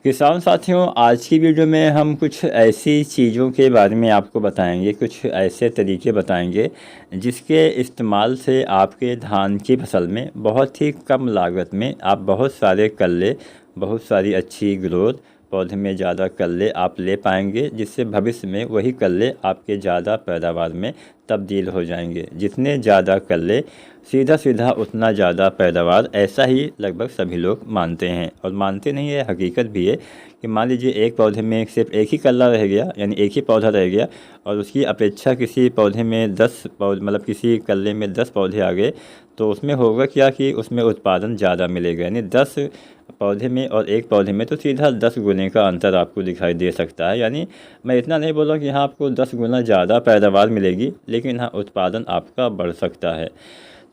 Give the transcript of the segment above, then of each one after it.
किसान साथियों, आज की वीडियो में हम कुछ ऐसी चीज़ों के बारे में आपको बताएंगे, कुछ ऐसे तरीके बताएंगे जिसके इस्तेमाल से आपके धान की फसल में बहुत ही कम लागत में आप बहुत सारे कल्ले, बहुत सारी अच्छी ग्रोथ, पौधे में ज़्यादा कल्ले आप ले पाएंगे, जिससे भविष्य में वही कल्ले आपके ज़्यादा पैदावार में तब्दील हो जाएंगे। जितने ज़्यादा कल्ले, सीधा सीधा उतना ज़्यादा पैदावार, ऐसा ही लगभग सभी लोग मानते हैं। और मानते नहीं है, हकीकत भी है कि मान लीजिए एक पौधे में सिर्फ एक ही कल्ला रह गया, यानी एक ही पौधा रह गया, और उसकी अपेक्षा किसी पौधे में 10 पौधे, मतलब किसी कल्ले में 10 पौधे आ गए, तो उसमें होगा क्या कि उसमें उत्पादन ज़्यादा मिलेगा। यानी 10 पौधे में और एक पौधे में तो सीधा 10 गुने का अंतर आपको दिखाई दे सकता है। यानी मैं इतना नहीं बोल रहा कि यहाँ आपको 10 गुना ज़्यादा पैदावार मिलेगी, लेकिन हाँ, उत्पादन आपका बढ़ सकता है।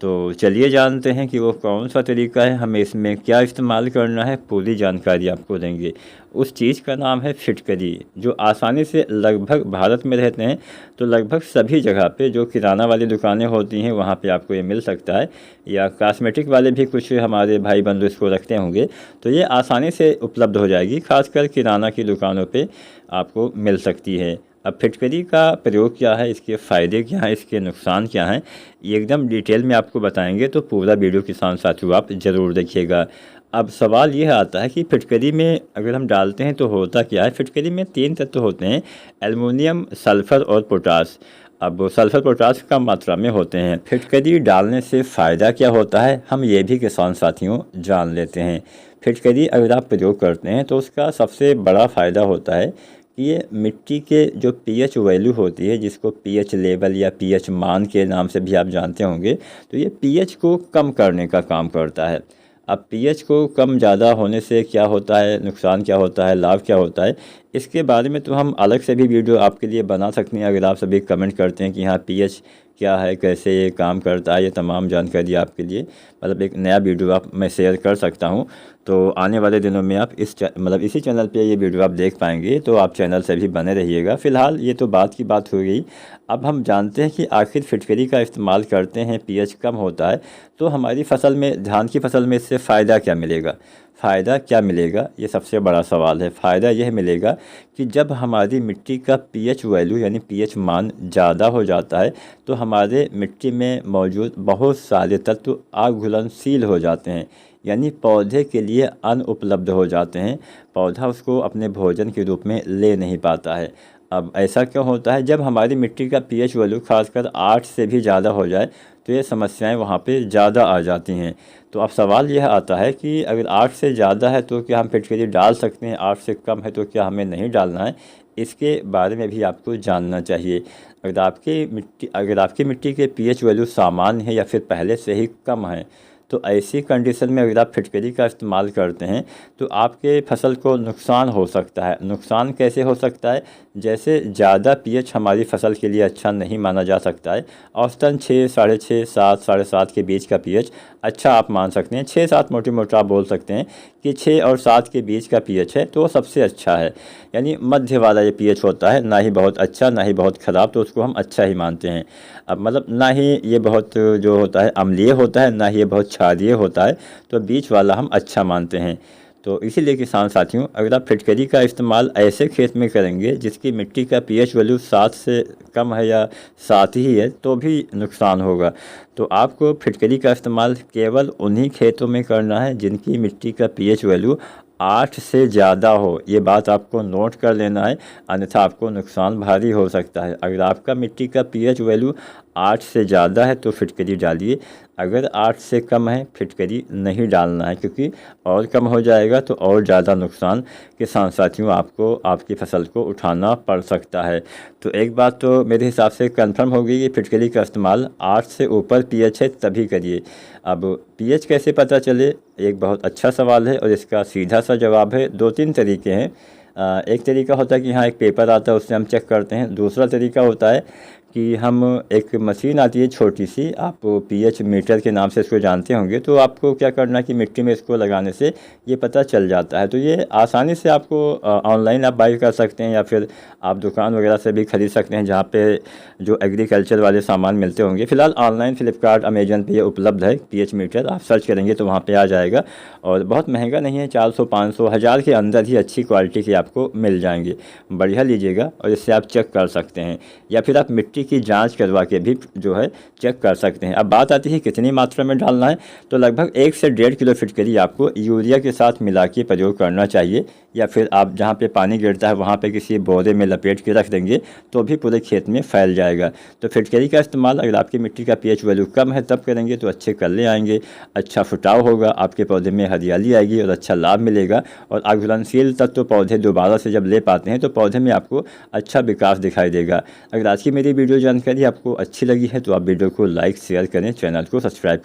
तो चलिए जानते हैं कि वो कौन सा तरीका है, हमें इसमें क्या इस्तेमाल करना है, पूरी जानकारी आपको देंगे। उस चीज़ का नाम है फिटकरी, जो आसानी से लगभग भारत में रहते हैं तो लगभग सभी जगह पे जो किराना वाली दुकानें होती हैं वहाँ पे आपको ये मिल सकता है, या कॉस्मेटिक वाले भी कुछ हमारे भाई बंधु इसको रखते होंगे, तो ये आसानी से उपलब्ध हो जाएगी। खासकर किराना की दुकानों पे आपको मिल सकती है। अब फिटकरी का प्रयोग क्या है, इसके फ़ायदे क्या हैं, इसके नुकसान क्या हैं, ये एकदम डिटेल में आपको बताएंगे, तो पूरा वीडियो किसान साथियों आप ज़रूर देखिएगा। अब सवाल यह आता है कि फिटकरी में अगर हम डालते हैं तो होता क्या है। फिटकरी में 3 तत्व होते हैं, एल्युमिनियम, सल्फ़र और पोटास। अब सल्फ़र पोटास कम मात्रा में होते हैं। फिटकरी डालने से फ़ायदा क्या होता है, हम ये भी किसान साथियों जान लेते हैं। फिटकरी अगर आप प्रयोग करते हैं तो उसका सबसे बड़ा फ़ायदा होता है कि ये मिट्टी के जो पीएच वैल्यू होती है, जिसको पीएच लेवल या पीएच मान के नाम से भी आप जानते होंगे, तो ये पीएच को कम करने का काम करता है। अब पीएच को कम ज़्यादा होने से क्या होता है, नुकसान क्या होता है, लाभ क्या होता है, इसके बारे में तो हम अलग से भी वीडियो आपके लिए बना सकते हैं। अगर आप सभी कमेंट करते हैं कि हाँ, पीएच क्या है, कैसे ये काम करता है, ये तमाम जानकारी आपके लिए, मतलब एक नया वीडियो आप मैं शेयर कर सकता हूँ। तो आने वाले दिनों में आप इसी चैनल पे ये वीडियो आप देख पाएंगे, तो आप चैनल से भी बने रहिएगा। फ़िलहाल ये तो बात की बात हो गई। अब हम जानते हैं कि आखिर फिटकरी का इस्तेमाल करते हैं, पीएच कम होता है, तो हमारी फसल में, धान की फसल में इससे फ़ायदा क्या मिलेगा। फ़ायदा क्या मिलेगा, ये सबसे बड़ा सवाल है। फ़ायदा यह मिलेगा कि जब हमारी मिट्टी का पीएच वैल्यू यानी पीएच मान ज़्यादा हो जाता है, तो हमारे मिट्टी में मौजूद बहुत सारे तत्व अघुलनशील हो जाते हैं, यानी पौधे के लिए अन्न उपलब्ध हो जाते हैं। पौधा उसको अपने भोजन के रूप में ले नहीं पाता है। अब ऐसा क्यों होता है, जब हमारी मिट्टी का पीएच वैल्यू खासकर 8 से भी ज़्यादा हो जाए तो ये समस्याएं वहाँ पे ज़्यादा आ जाती हैं। तो अब सवाल यह आता है कि अगर 8 से ज़्यादा है तो क्या हम फिटकरी डाल सकते हैं, 8 से कम है तो क्या हमें नहीं डालना है, इसके बारे में भी आपको जानना चाहिए। अगर आपकी मिट्टी के पीएच वैल्यू सामान्य है या फिर पहले से ही कम है, तो ऐसी कंडीशन में अगर आप फिटकरी का इस्तेमाल करते हैं तो आपके फसल को नुकसान हो सकता है। नुकसान कैसे हो सकता है, जैसे ज़्यादा पीएच हमारी फसल के लिए अच्छा नहीं माना जा सकता है। औसतन 6, 6.5, 7, 7.5 के बीच का पीएच अच्छा आप मान सकते हैं। 6, 7 मोटी मोटा आप बोल सकते हैं कि 6 और 7 के बीच का पीएच है तो वो सबसे अच्छा है। यानी मध्य वाला ये पीएच होता है, ना ही बहुत अच्छा ना ही बहुत ख़राब, तो उसको हम अच्छा ही मानते हैं। अब मतलब ना ही ये बहुत जो होता है अम्लीय होता है, ना ही ये बहुत क्षारीय होता है, तो बीच वाला हम अच्छा मानते हैं। तो इसीलिए किसान साथियों, अगर आप फिटकरी का इस्तेमाल ऐसे खेत में करेंगे जिसकी मिट्टी का पीएच वैल्यू 7 से कम है या 7 ही है, तो भी नुकसान होगा। तो आपको फिटकरी का इस्तेमाल केवल उन्हीं खेतों में करना है जिनकी मिट्टी का पीएच वैल्यू 8 से ज़्यादा हो। ये बात आपको नोट कर लेना है, अन्यथा आपको नुकसान भारी हो सकता है। अगर आपका मिट्टी का पीएच वैल्यू 8 से ज़्यादा है तो फिटकरी डालिए, अगर 8 से कम है फिटकरी नहीं डालना है, क्योंकि और कम हो जाएगा तो और ज़्यादा नुकसान किसान साथियों आपको, आपकी फसल को उठाना पड़ सकता है। तो एक बात तो मेरे हिसाब से कंफर्म हो गई कि फिटकरी का इस्तेमाल 8 से ऊपर पीएच है तभी करिए। अब पीएच कैसे पता चले, एक बहुत अच्छा सवाल है और इसका सीधा सा जवाब है। 2-3 तरीके हैं। एक तरीका होता है कि हाँ, एक पेपर आता है उससे हम चेक करते हैं। दूसरा तरीका होता है कि हम एक मशीन आती है छोटी सी, आप पीएच मीटर के नाम से इसको जानते होंगे। तो आपको क्या करना है कि मिट्टी में इसको लगाने से ये पता चल जाता है। तो ये आसानी से आपको ऑनलाइन आप बाई कर सकते हैं या फिर आप दुकान वगैरह से भी ख़रीद सकते हैं, जहाँ पे जो एग्रीकल्चर वाले सामान मिलते होंगे। फ़िलहाल ऑनलाइन फ्लिपकार्ट अमेजन पे ये उपलब्ध है पीएच मीटर, आप सर्च करेंगे तो वहाँ पे आ जाएगा। और बहुत महंगा नहीं है, 400 500 हज़ार के अंदर ही अच्छी क्वालिटी के आपको मिल जाएंगे। बढ़िया लीजिएगा और इससे आप चेक कर सकते हैं, या फिर आप मिट्टी की जांच करवा के भी जो है चेक कर सकते हैं। अब बात आती है कितनी मात्रा में डालना है, तो लगभग 1 से 1.5 किलो फिटकरी आपको यूरिया के साथ मिला के प्रयोग करना चाहिए, या फिर आप जहाँ पे पानी गिरता है वहाँ पे किसी बोरे में लपेट के रख देंगे तो भी पूरे खेत में फैल जाएगा। तो फिटकरी का इस्तेमाल अगर आपकी मिट्टी का पीएच वैल्यू कम है तब करेंगे तो अच्छे कल्ले आएंगे, अच्छा फुटाव होगा, आपके पौधे में हरियाली आएगी और अच्छा लाभ मिलेगा। और घुलनशील तत्व पौधे दोबारा से जब ले पाते हैं तो पौधे में आपको अच्छा विकास दिखाई देगा। अगर आज की मेरी वीडियो जानकारी आपको अच्छी लगी है तो आप वीडियो को लाइक शेयर करें, चैनल को सब्सक्राइब करें।